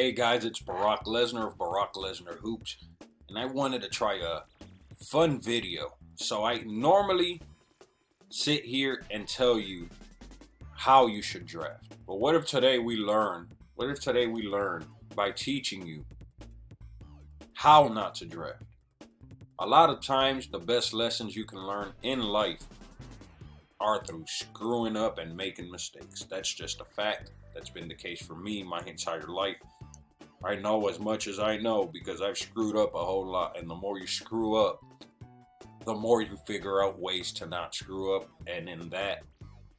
Hey guys, it's Brock Lesnar of Brock Lesnar Hoops, and I wanted to try a fun video. So I normally sit here and tell you how you should draft. But what if today we learn? What if today we learn by teaching you how not to draft? A lot of times, the best lessons you can learn in life are through screwing up and making mistakes. That's just a fact. That's been the case for me my entire life. I know as much as I know because I've screwed up a whole lot. And the more you screw up, the more you figure out ways to not screw up. And in that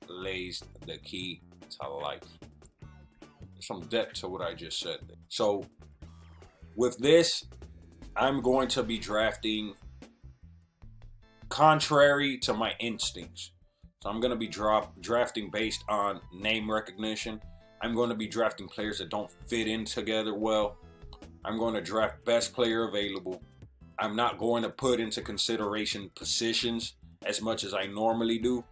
lays the key to life. There's some depth to what I just said. So with this, I'm going to be drafting contrary to my instincts. So I'm going to be drafting based on name recognition. I'm going to be drafting players that don't fit in together well. I'm going to draft best player available. I'm not going to put into consideration positions as much as I normally do.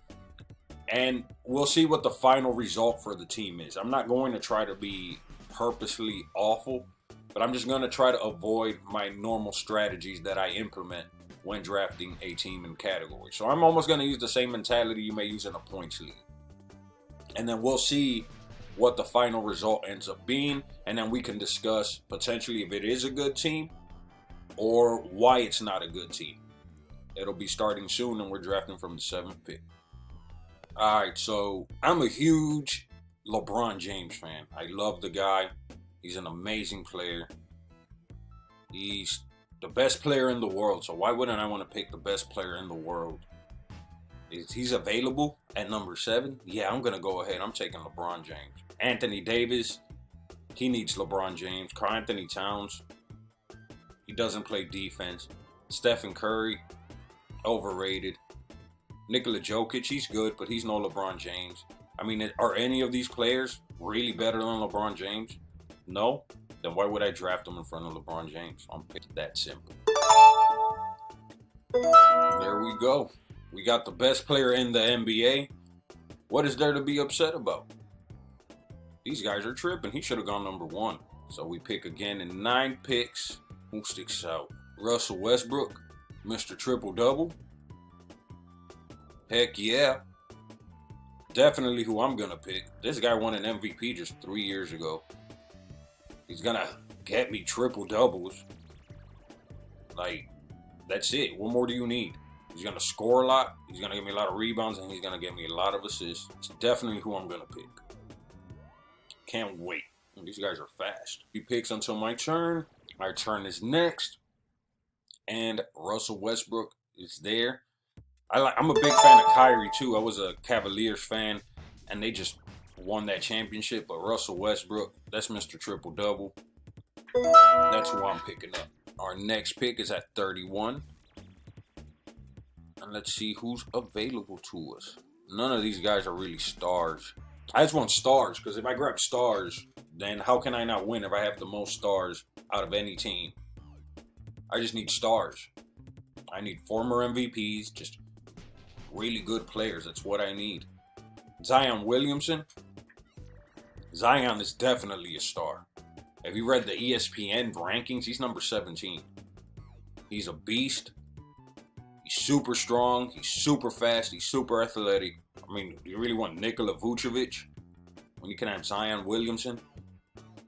And we'll see what the final result for the team is. I'm not going to try to be purposely awful, but I'm just going to try to avoid my normal strategies that I implement when drafting a team in category. So I'm almost going to use the same mentality you may use in a points league. And then we'll see what the final result ends up being, and then we can discuss potentially if it is a good team or why it's not a good team. It'll be starting soon, and we're drafting from the 7th pick. Alright, so I'm a huge LeBron James fan. I love the guy. He's an amazing player. He's the best player in the world, so why wouldn't I want to pick the best player in the world? He's available at number 7. Yeah, I'm going to go ahead. I'm taking LeBron James. Anthony Davis, he needs LeBron James. Karl Anthony Towns, he doesn't play defense. Stephen Curry, overrated. Nikola Jokic, he's good, but he's no LeBron James. I mean, are any of these players really better than LeBron James? No? Then why would I draft them in front of LeBron James? I'm picking that simple. There we go. We got the best player in the NBA. What is there to be upset about? These guys are tripping. He should have gone number 1. So we pick again in 9 picks. Who sticks out? Russell Westbrook, Mr. Triple-Double. Heck yeah. Definitely who I'm going to pick. This guy won an MVP just 3 years ago. He's going to get me triple-doubles. Like, that's it. What more do you need? He's going to score a lot. He's going to give me a lot of rebounds, and he's going to give me a lot of assists. It's definitely who I'm going to pick. Can't wait. These guys are fast. He picks until my turn. My turn is next. And Russell Westbrook is there. I'm a big fan of Kyrie, too. I was a Cavaliers fan, and they just won that championship. But Russell Westbrook, that's Mr. Triple-Double. That's who I'm picking up. Our next pick is at 31. And let's see who's available to us. None of these guys are really stars. I just want stars, because if I grab stars, then how can I not win if I have the most stars out of any team? I just need stars. I need former MVPs, just really good players. That's what I need. Zion Williamson. Zion is definitely a star. If you read the ESPN rankings, he's number 17. He's a beast. He's super strong. He's super fast. He's super athletic. I mean, do you really want Nikola Vucevic when you can have Zion Williamson?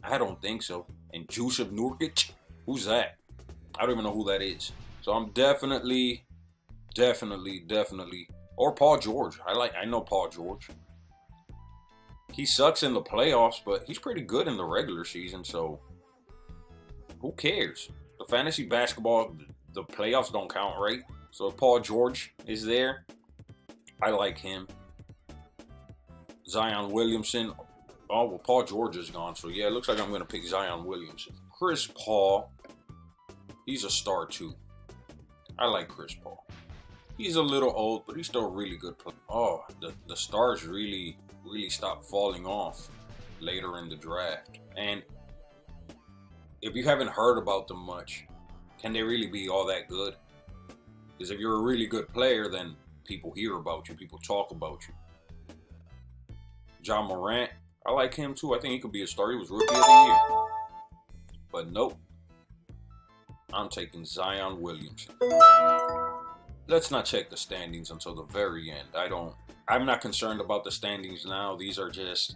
I don't think so. And Jusuf Nurkic? Who's that? I don't even know who that is. So I'm definitely, or Paul George. I know Paul George. He sucks in the playoffs, but he's pretty good in the regular season, so who cares? The fantasy basketball, the playoffs don't count, right? So if Paul George is there, I like him. Zion Williamson. Oh, well, Paul George is gone, so yeah, it looks like I'm going to pick Zion Williamson. Chris Paul. He's a star, too. I like Chris Paul. He's a little old, but he's still a really good player. Oh, the stars really stopped falling off later in the draft. And if you haven't heard about them much, can they really be all that good? Because if you're a really good player, then people hear about you. People talk about you. Ja Morant, I like him too. I think he could be a star. He was Rookie of the Year. But nope. I'm taking Zion Williamson. Let's not check the standings until the very end. I'm not concerned about the standings now. These are just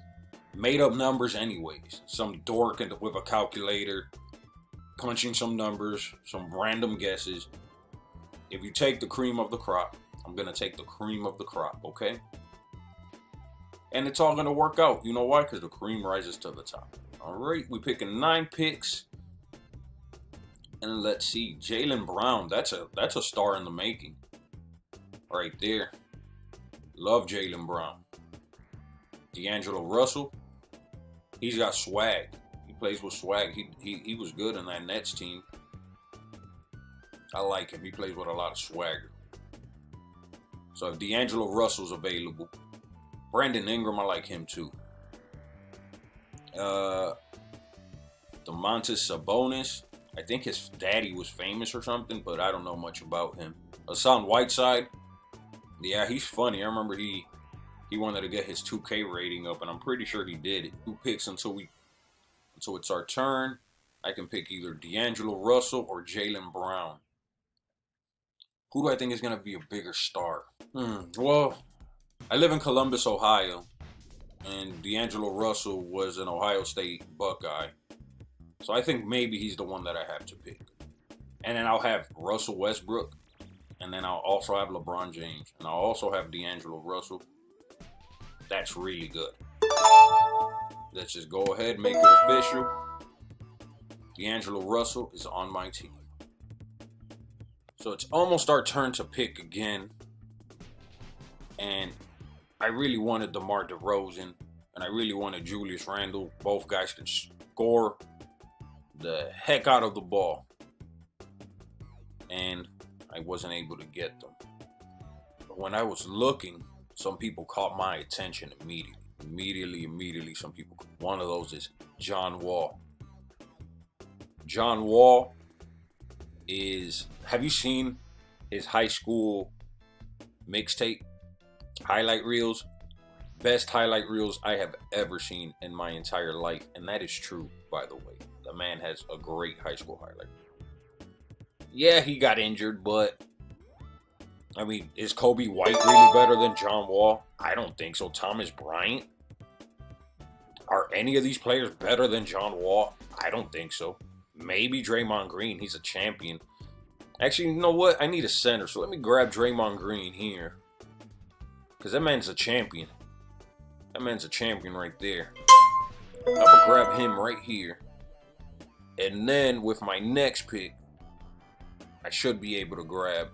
made up numbers anyways. Some dork with a calculator punching some numbers, some random guesses. If you take the cream of the crop, I'm going to take the cream of the crop, okay? And it's all going to work out. You know why? Because the cream rises to the top. All right, we're picking 9 picks. And let's see, Jaylen Brown. That's a star in the making. Right there. Love Jaylen Brown. D'Angelo Russell. He's got swag. He plays with swag. He was good in that Nets team. I like him. He plays with a lot of swagger. So if D'Angelo Russell's available, Brandon Ingram, I like him too. Domantas Sabonis. I think his daddy was famous or something, but I don't know much about him. Hassan Whiteside. Yeah, he's funny. I remember he wanted to get his 2K rating up, and I'm pretty sure he did it. 2 picks until it's our turn. I can pick either D'Angelo Russell or Jaylen Brown. Who do I think is going to be a bigger star? Well, I live in Columbus, Ohio, and D'Angelo Russell was an Ohio State Buckeye. So I think maybe he's the one that I have to pick. And then I'll have Russell Westbrook. And then I'll also have LeBron James. And I'll also have D'Angelo Russell. That's really good. Let's just go ahead and make it official. D'Angelo Russell is on my team. So it's almost our turn to pick again. And I really wanted DeMar DeRozan. And I really wanted Julius Randle. Both guys can score the heck out of the ball. And I wasn't able to get them. But when I was looking, some people caught my attention immediately. Some people. One of those is John Wall. John Wall is. Have you seen his high school mixtape highlight reels? Best highlight reels I have ever seen in my entire life, and that is true, by the way. The man has a great high school highlight. Yeah, he got injured, but I mean, is Kobe White really better than John Wall? I don't think so. Thomas Bryant? Are any of these players better than John Wall? I don't think so. Maybe Draymond Green. He's a champion. Actually, you know what? I need a center, so let me grab Draymond Green here. Because that man's a champion. That man's a champion right there. I'm going to grab him right here. And then with my next pick, I should be able to grab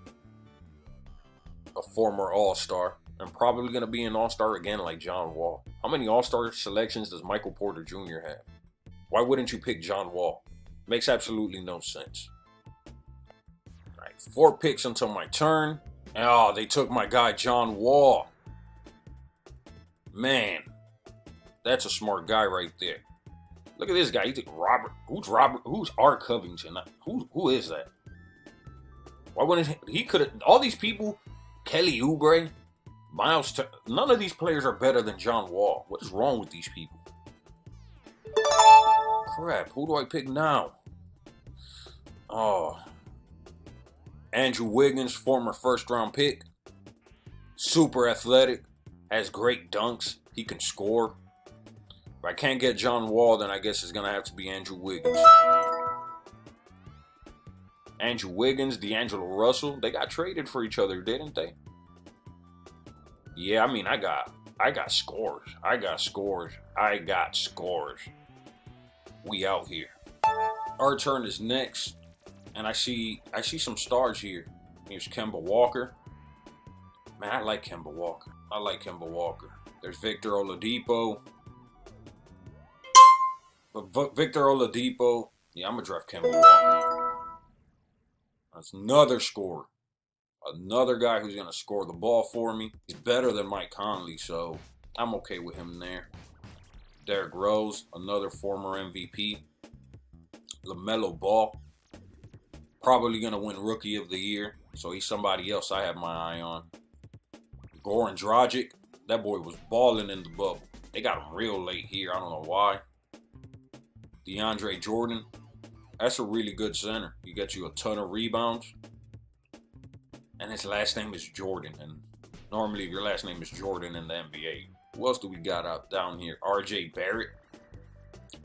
a former All-Star. I'm probably going to be an All-Star again like John Wall. How many All-Star selections does Michael Porter Jr. have? Why wouldn't you pick John Wall? Makes absolutely no sense. All right, 4 picks until my turn. Oh, they took my guy John Wall. Man, that's a smart guy right there. Look at this guy. You think Robert? Who's Robert? Who's Art Covington? Who is that? Why wouldn't he could have? All these people, Kelly Oubre, none of these players are better than John Wall. What is wrong with these people? Crap. Who do I pick now? Oh, Andrew Wiggins, former first-round pick, super athletic, has great dunks. He can score. If I can't get John Wall, then I guess it's going to have to be Andrew Wiggins. Andrew Wiggins, D'Angelo Russell, they got traded for each other, didn't they? Yeah, I mean, I got scores. I got scores. We out here. Our turn is next. And I see some stars here. Here's Kemba Walker. Man, I like Kemba Walker. There's Victor Oladipo. But Victor Oladipo, yeah, I'm going to draft Kemba Walker. That's another scorer. Another guy who's going to score the ball for me. He's better than Mike Conley, so I'm okay with him there. Derrick Rose, another former MVP. LaMelo Ball, probably going to win Rookie of the Year, so he's somebody else I have my eye on. Goran Dragic, that boy was balling in the bubble. They got him real late here. I don't know why. DeAndre Jordan. That's a really good center. He gets you a ton of rebounds. And his last name is Jordan. And normally, if your last name is Jordan in the NBA, who else do we got out down here? Barrett,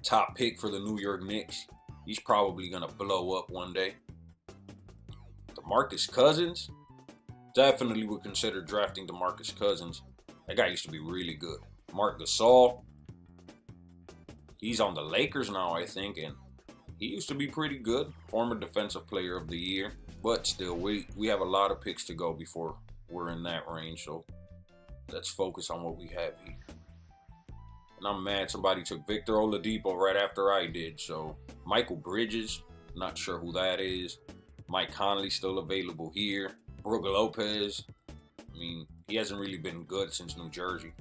top pick for the New York Knicks. He's probably going to blow up one day. DeMarcus Cousins, definitely would consider drafting DeMarcus Cousins. That guy used to be really good. Marc Gasol, he's on the Lakers now, I think, and he used to be pretty good. Former Defensive Player of the Year. But still, we have a lot of picks to go before we're in that range, so let's focus on what we have here. And I'm mad somebody took Victor Oladipo right after I did. So Michael Bridges, not sure who that is. Mike Conley still available here. Brook Lopez, I mean, he hasn't really been good since New Jersey.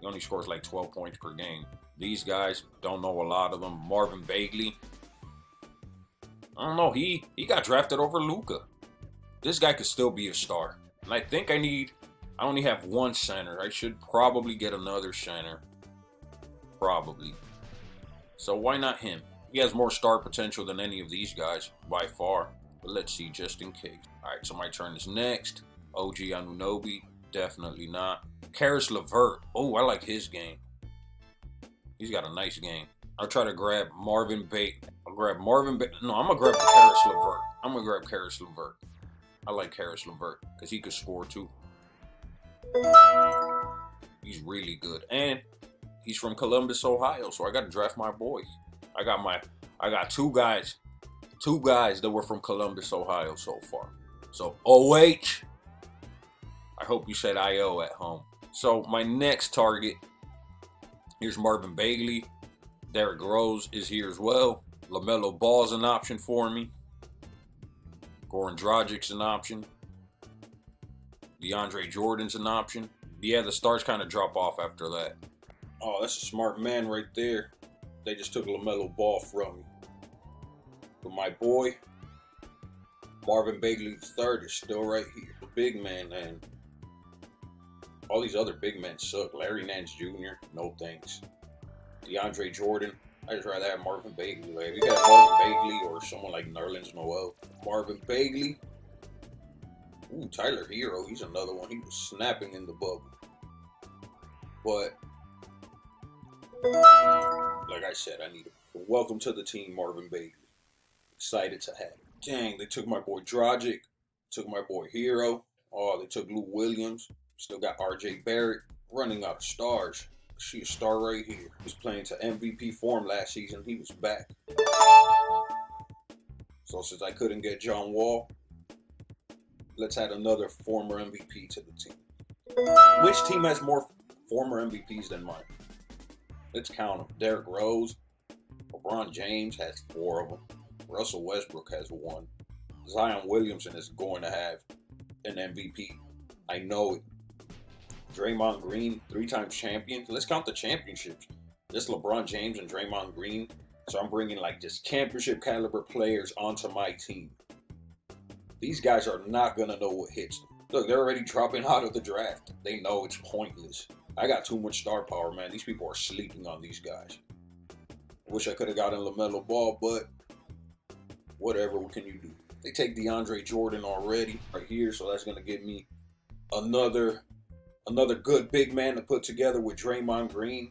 He only scores like 12 points per game. These guys, don't know a lot of them. Marvin Bagley, I don't know, he got drafted over Luka. This guy could still be a star. And I think I only have one center. I should probably get another center. Probably. So why not him? He has more star potential than any of these guys by far. But let's see just in case. Alright, so my turn is next. OG Anunoby. Definitely not. Karis LeVert. Oh, I like his game. He's got a nice game. I'll try to grab Marvin Bagley. No, I'm going to grab Karis LeVert. I'm going to grab Karis LeVert. I like Karis LeVert because he could score too. He's really good. And he's from Columbus, Ohio, so I got to draft my boys. I got two guys that were from Columbus, Ohio so far. So OH, I hope you said IO at home. So my next target, here's Marvin Bagley. Derrick Rose is here as well. LaMelo Ball's an option for me. Goran Dragic's an option. DeAndre Jordan's an option. Yeah, the stars kind of drop off after that. Oh, that's a smart man right there. They just took LaMelo Ball from me. But my boy, Marvin Bagley III is still right here. The big man, and all these other big men suck. Larry Nance Jr., no thanks. DeAndre Jordan, I just rather have Marvin Bagley. Like, if you got Marvin Bagley or someone like Nerlens Noel. Marvin Bagley. Ooh, Tyler Hero, he's another one. He was snapping in the bubble. But like I said, I need him. Welcome to the team, Marvin Bagley. Excited to have him. Dang, they took my boy Dragic. Took my boy Hero. Oh, they took Lou Williams. Still got RJ Barrett. Running out of stars. She a star right here. He was playing to MVP form last season. He was back. So since I couldn't get John Wall, let's add another former MVP to the team. Which team has more former MVPs than mine? Let's count them. Derrick Rose. LeBron James has 4 of them. Russell Westbrook has 1. Zion Williamson is going to have an MVP. I know it. Draymond Green, 3-time champion. Let's count the championships. Just LeBron James and Draymond Green. So I'm bringing like just championship caliber players onto my team. These guys are not going to know what hits them. Look, they're already dropping out of the draft. They know it's pointless. I got too much star power, man. These people are sleeping on these guys. Wish I could have gotten LaMelo Ball, but whatever, what can you do? They take DeAndre Jordan already right here, so that's going to give me another good big man to put together with Draymond Green,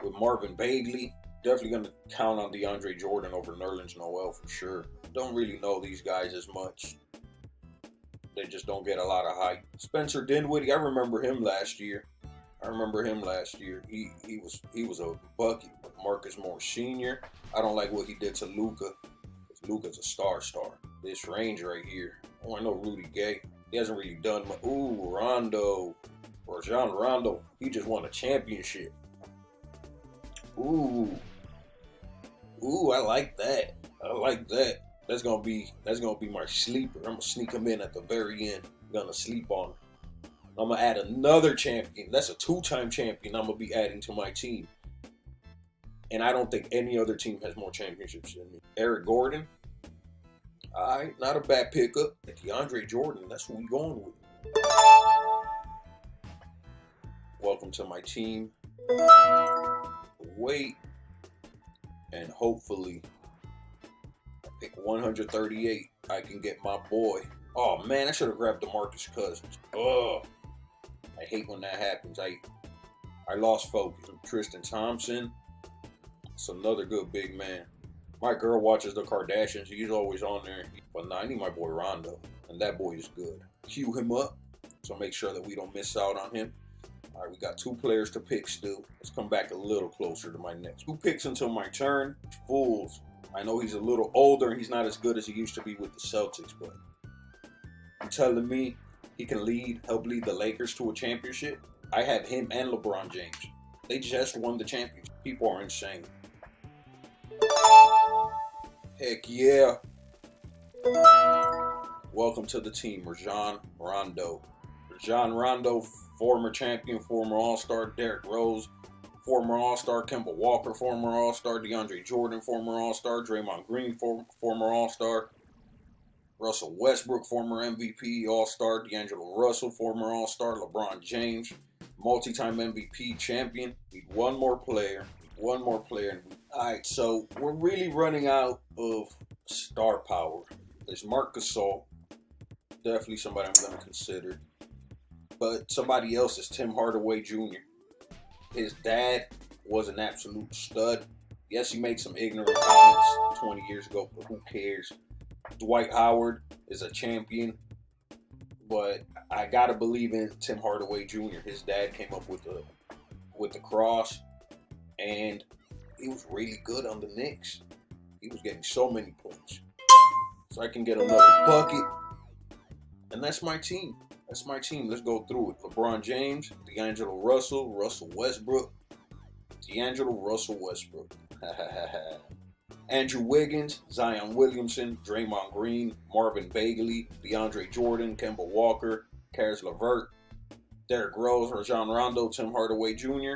with Marvin Bagley. Definitely going to count on DeAndre Jordan over Nerlens Noel for sure. Don't really know these guys as much. They just don't get a lot of hype. Spencer Dinwiddie, I remember him last year. He was a bucket. But Marcus Morris Sr., I don't like what he did to Luka. Luka's a star. This range right here. Oh, I know Rudy Gay. He hasn't really done much. Ooh, Rondo. Rajon Rondo. He just won a championship. Ooh, I like that. That's gonna be my sleeper. I'm gonna sneak him in at the very end. I'm gonna sleep on him. I'm gonna add another champion. That's a 2-time champion I'm gonna be adding to my team. And I don't think any other team has more championships than me. Eric Gordon. Alright, not a bad pickup. DeAndre Jordan, that's who we going with. Welcome to my team. Wait. And hopefully 138, I can get my boy. Oh man, I should have grabbed DeMarcus Cousins. Ugh. I hate when that happens. I lost focus. Tristan Thompson. It's another good big man. My girl watches the Kardashians. He's always on there. But nah, I need my boy Rondo. And that boy is good. Cue him up. So make sure that we don't miss out on him. All right, we got 2 players to pick still. Let's come back a little closer to my next. 2 picks until my turn. Fools. I know he's a little older and he's not as good as he used to be with the Celtics, but you telling me he can help lead the Lakers to a championship? I have him and LeBron James. They just won the championship. People are insane. Heck yeah. Welcome to the team, Rajon Rondo. Rajon Rondo, former champion, former All-Star Derrick Rose, former All-Star Kemba Walker, former All-Star DeAndre Jordan, former All-Star Draymond Green, former All-Star Russell Westbrook, former MVP All-Star D'Angelo Russell, former All-Star LeBron James, multi-time MVP champion. Need one more player. All right, so we're really running out of star power. There's Marc Gasol, definitely somebody I'm going to consider. But somebody else is Tim Hardaway Jr. His dad was an absolute stud. Yes, he made some ignorant comments 20 years ago, but who cares? Dwight Howard is a champion, but I gotta believe in Tim Hardaway Jr. His dad came up with the cross, and he was really good on the Knicks. He was getting so many points. So I can get another bucket, and that's my team. Let's go through it. LeBron James, D'Angelo Russell, Russell Westbrook, D'Angelo Russell Westbrook. Andrew Wiggins, Zion Williamson, Draymond Green, Marvin Bagley, DeAndre Jordan, Kemba Walker, Karis LeVert, Derrick Rose, Rajon Rondo, Tim Hardaway Jr.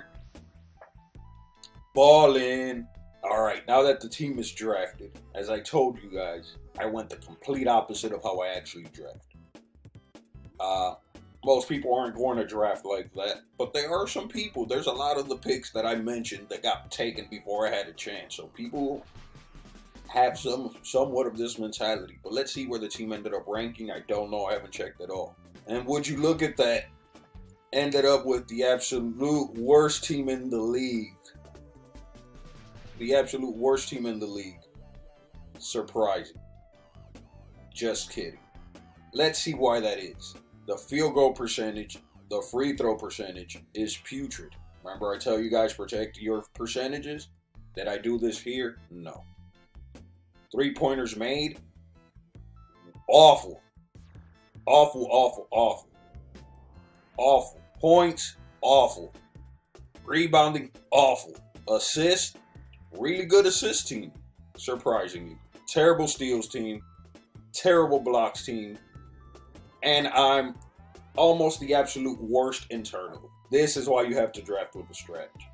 Ballin'. All right, now that the team is drafted, as I told you guys, I went the complete opposite of how I actually drafted. Most people aren't going to draft like that, but there are some people. There's a lot of the picks that I mentioned that got taken before I had a chance. So people have somewhat of this mentality. But let's see where the team ended up ranking. I don't know. I haven't checked at all. And would you look at that? Ended up with the absolute worst team in the league. The absolute worst team in the league. Surprising. Just kidding. Let's see why that is. The field goal percentage, the free throw percentage is putrid. Remember I tell you guys protect your percentages? Did I do this here? No. 3-pointers made? Awful. Awful. Points? Awful. Rebounding? Awful. Assist? Really good assist team. Surprisingly. Terrible steals team. Terrible blocks team. And I'm almost the absolute worst in turnover. This is why you have to draft with a strategy.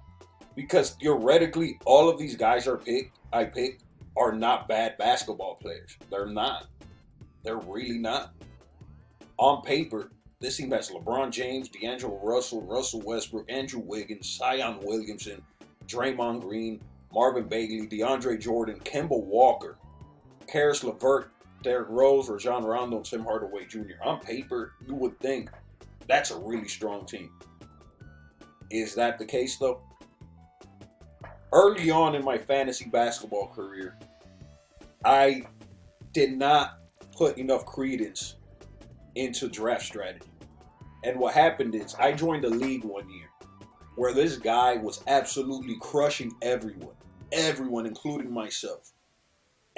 Because theoretically, all of these guys I picked are not bad basketball players. They're not. They're really not. On paper, this team has LeBron James, D'Angelo Russell, Russell Westbrook, Andrew Wiggins, Zion Williamson, Draymond Green, Marvin Bagley, DeAndre Jordan, Kemba Walker, Karis LeVert, Derrick Rose, Rajon Rondo, Tim Hardaway Jr. On paper, you would think that's a really strong team. Is that the case, though? Early on in my fantasy basketball career, I did not put enough credence into draft strategy. And what happened is I joined a league one year where this guy was absolutely crushing everyone, including myself.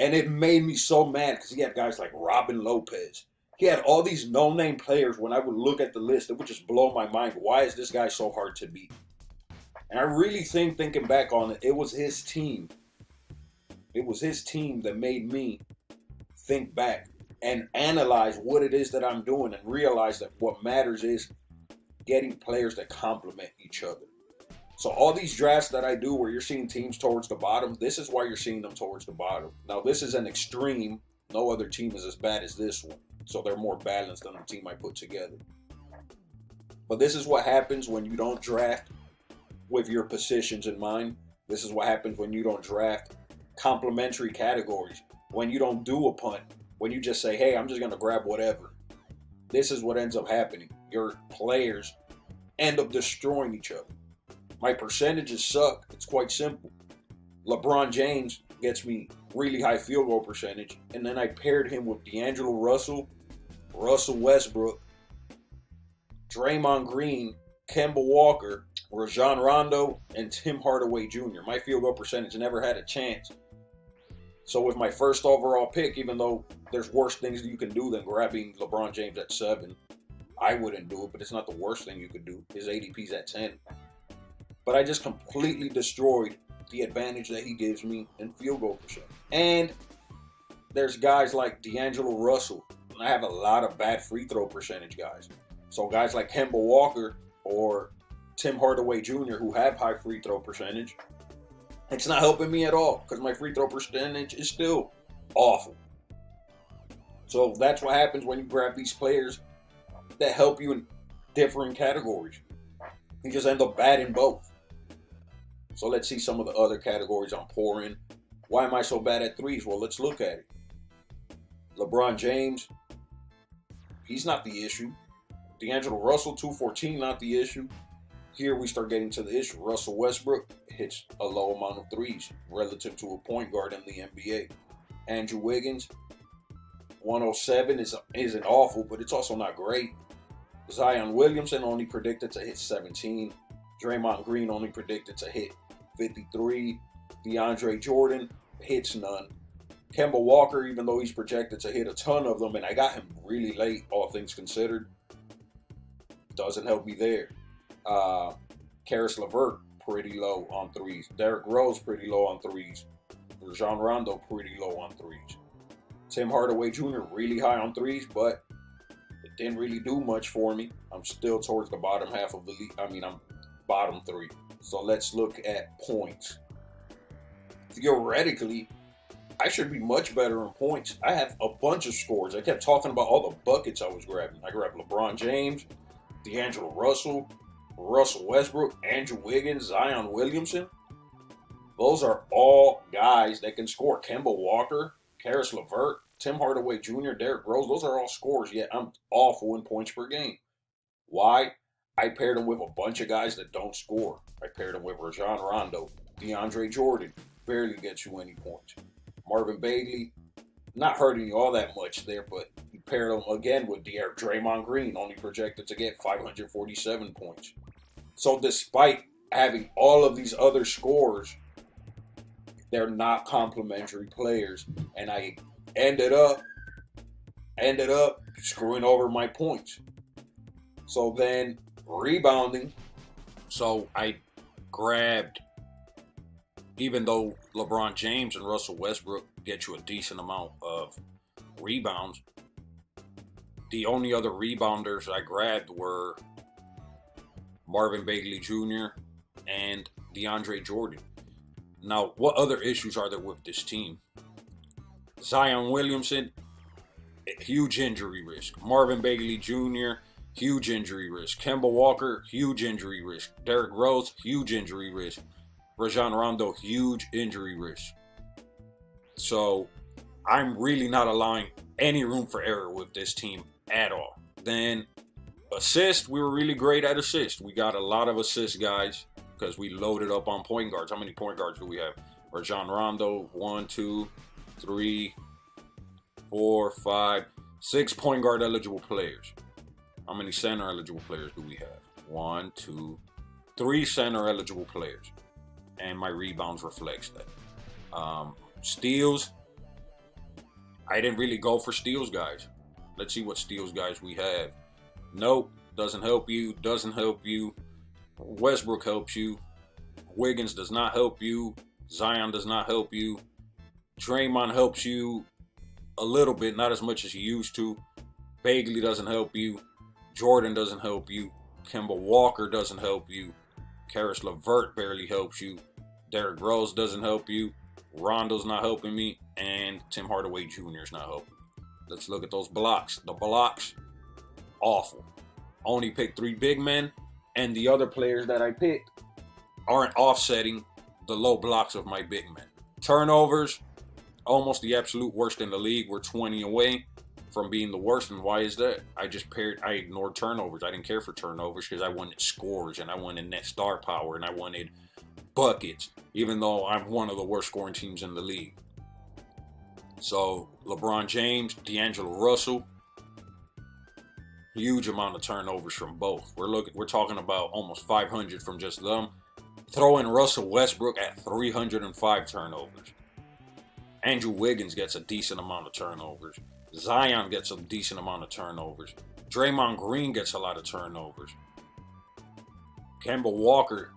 And it made me so mad because he had guys like Robin Lopez. He had all these no-name players. When I would look at the list, it would just blow my mind. Why is this guy so hard to beat? And I really think, thinking back on it, it was his team. It was his team that made me think back and analyze what it is that I'm doing and realize that what matters is getting players that complement each other. So all these drafts that I do where you're seeing teams towards the bottom, this is why you're seeing them towards the bottom. Now, this is an extreme. No other team is as bad as this one. So they're more balanced than the team I put together. But this is what happens when you don't draft with your positions in mind. This is what happens when you don't draft complementary categories. when you don't do a punt, when you just say, hey, I'm just going to grab whatever. This is what ends up happening. Your players end up destroying each other. My percentages suck. It's quite simple. LeBron James gets me really high field goal percentage, and then I paired him with D'Angelo Russell, Russell Westbrook, Draymond Green, Kemba Walker, Rajon Rondo, and Tim Hardaway Jr. My field goal percentage never had a chance. So with my first overall pick, even though there's worse things you can do than grabbing LeBron James at 7, I wouldn't do it, but it's not the worst thing you could do. His ADP's at 10. But I just completely destroyed the advantage that he gives me in field goal percentage. And there's guys like D'Angelo Russell. And I have a lot of bad free throw percentage guys. So guys like Kemba Walker or Tim Hardaway Jr. who have high free throw percentage, it's not helping me at all because my free throw percentage is still awful. So that's what happens when you grab these players that help you in different categories. You just end up bad in both. So let's see some of the other categories I'm poor in. Why am I so bad at threes? Well, let's look at it. LeBron James, he's not the issue. D'Angelo Russell, 214, not the issue. Here we start getting to the issue. Russell Westbrook hits a low amount of threes relative to a point guard in the NBA. Andrew Wiggins, 107 isn't awful, but it's also not great. Zion Williamson only predicted to hit 17. Draymond Green only predicted to hit 53. DeAndre Jordan hits none. Kemba Walker, even though he's projected to hit a ton of them, and I got him really late, all things considered, doesn't help me there. Karis LeVert, pretty low on threes. Derrick Rose, pretty low on threes. Rajon Rondo, pretty low on threes. Tim Hardaway Jr., really high on threes, but it didn't really do much for me. I'm still towards the bottom half of the league. I'm bottom 3. So let's look at points. Theoretically, I should be much better in points. I have a bunch of scores. I kept talking about all the buckets I was grabbing. I grabbed LeBron James, D'Angelo Russell, Russell Westbrook, Andrew Wiggins, Zion Williamson. Those are all guys that can score. Kemba Walker, Karis LeVert, Tim Hardaway Jr., Derrick Rose. Those are all scores, yet I'm awful in points per game. Why? I paired them with a bunch of guys that don't score. I paired them with Rajon Rondo, DeAndre Jordan, barely gets you any points. Marvin Bagley, not hurting you all that much there, but you paired them again with Draymond Green, only projected to get 547 points. So despite having all of these other scores, they're not complementary players, and I ended up screwing over my points. So then rebounding. So I grabbed, even though LeBron James and Russell Westbrook get you a decent amount of rebounds, the only other rebounders I grabbed were Marvin Bagley Jr. and DeAndre Jordan. Now, what other issues are there with this team? Zion Williamson, huge injury risk. Marvin Bagley Jr., huge injury risk. Kemba Walker, huge injury risk. Derrick Rose, huge injury risk. Rajon Rondo, huge injury risk. So I'm really not allowing any room for error with this team at all. Then assist, we were really great at assist. We got a lot of assist guys because we loaded up on point guards. How many point guards do we have? Rajon Rondo, 1, 2, 3, 4, 5, 6 point guard eligible players. How many center eligible players do we have? 1, 2, 3 center eligible players. And my rebounds reflects that. Steals, I didn't really go for steals guys. Let's see what steals guys we have. Nope, doesn't help you, doesn't help you. Westbrook helps you. Wiggins does not help you. Zion does not help you. Draymond helps you a little bit, not as much as he used to. Bagley doesn't help you. Jordan doesn't help you. Kemba Walker doesn't help you. Karis LeVert barely helps you. Derrick Rose doesn't help you. Rondo's not helping me. And Tim Hardaway Jr. is not helping. Let's look at those blocks. The blocks, awful. Only picked 3 big men. And the other players that I picked aren't offsetting the low blocks of my big men. Turnovers, almost the absolute worst in the league. We're 20 away from being the worst. And why is that? I ignored turnovers. I didn't care for turnovers because I wanted scores and I wanted net star power and I wanted buckets, even though I'm one of the worst scoring teams in the league. So LeBron James, D'Angelo Russell, huge amount of turnovers from both. We're talking about almost 500 from just them. Throw in Russell Westbrook at 305 turnovers. Andrew Wiggins gets a decent amount of turnovers. Zion gets a decent amount of turnovers. Draymond Green gets a lot of turnovers. Kemba Walker,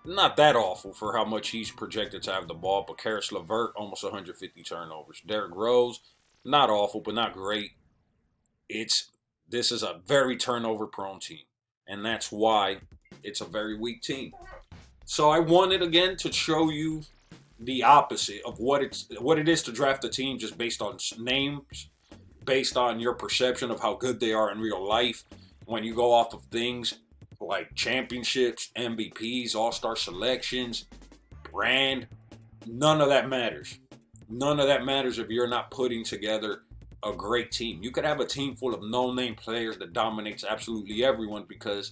not that awful for how much he's projected to have the ball, but Karis LeVert, almost 150 turnovers. Derrick Rose, not awful, but not great. This is a very turnover-prone team, and that's why it's a very weak team. So I wanted, again, to show you the opposite of what it is to draft a team just based on names, based on your perception of how good they are in real life. When you go off of things like championships, MVPs, all-star selections, brand, none of that matters. None of that matters if you're not putting together a great team. You could have a team full of no-name players that dominates absolutely everyone because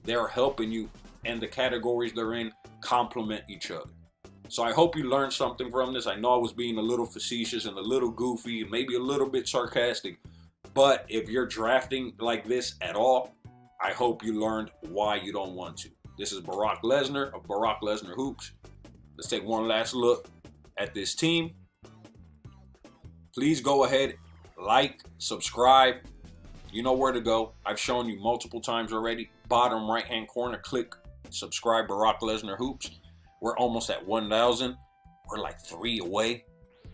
they're helping you and the categories they're in complement each other. So I hope you learned something from this. I know I was being a little facetious and a little goofy and maybe a little bit sarcastic, but if you're drafting like this at all, I hope you learned why you don't want to. This is Brock Lesnar of Brock Lesnar Hoops. Let's take one last look at this team. Please go ahead, like, subscribe. You know where to go. I've shown you multiple times already. Bottom right-hand corner, click subscribe Brock Lesnar Hoops. We're almost at 1,000. We're like 3 away.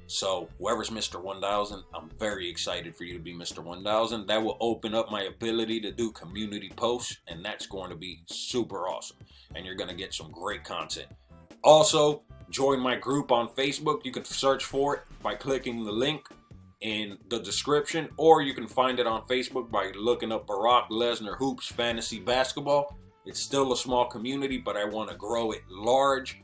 So whoever's Mr. 1,000, I'm very excited for you to be Mr. 1,000. That will open up my ability to do community posts, and that's going to be super awesome. And you're going to get some great content. Also, join my group on Facebook. You can search for it by clicking the link in the description, or you can find it on Facebook by looking up Brock Lesnar Hoops Fantasy Basketball. It's still a small community, but I want to grow it large.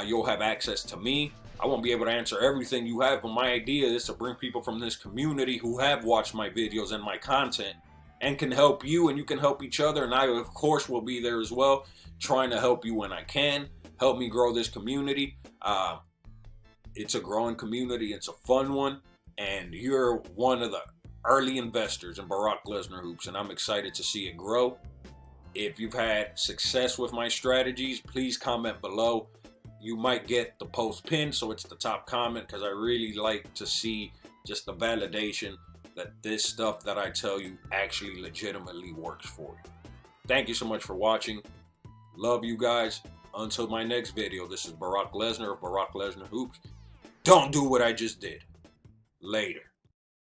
You'll have access to me. I won't be able to answer everything you have, but my idea is to bring people from this community who have watched my videos and my content and can help you, and you can help each other. And I, of course, will be there as well, trying to help you when I can. Help me grow this community. It's a growing community. It's a fun one. And you're one of the early investors in Brock Lesnar Hoops, and I'm excited to see it grow. If you've had success with my strategies, please comment below. You might get the post pinned, so it's the top comment, because I really like to see just the validation that this stuff that I tell you actually legitimately works for you. Thank you so much for watching. Love you guys. Until my next video, this is Brock Lesnar of Brock Lesnar Hoops. Don't do what I just did. Later.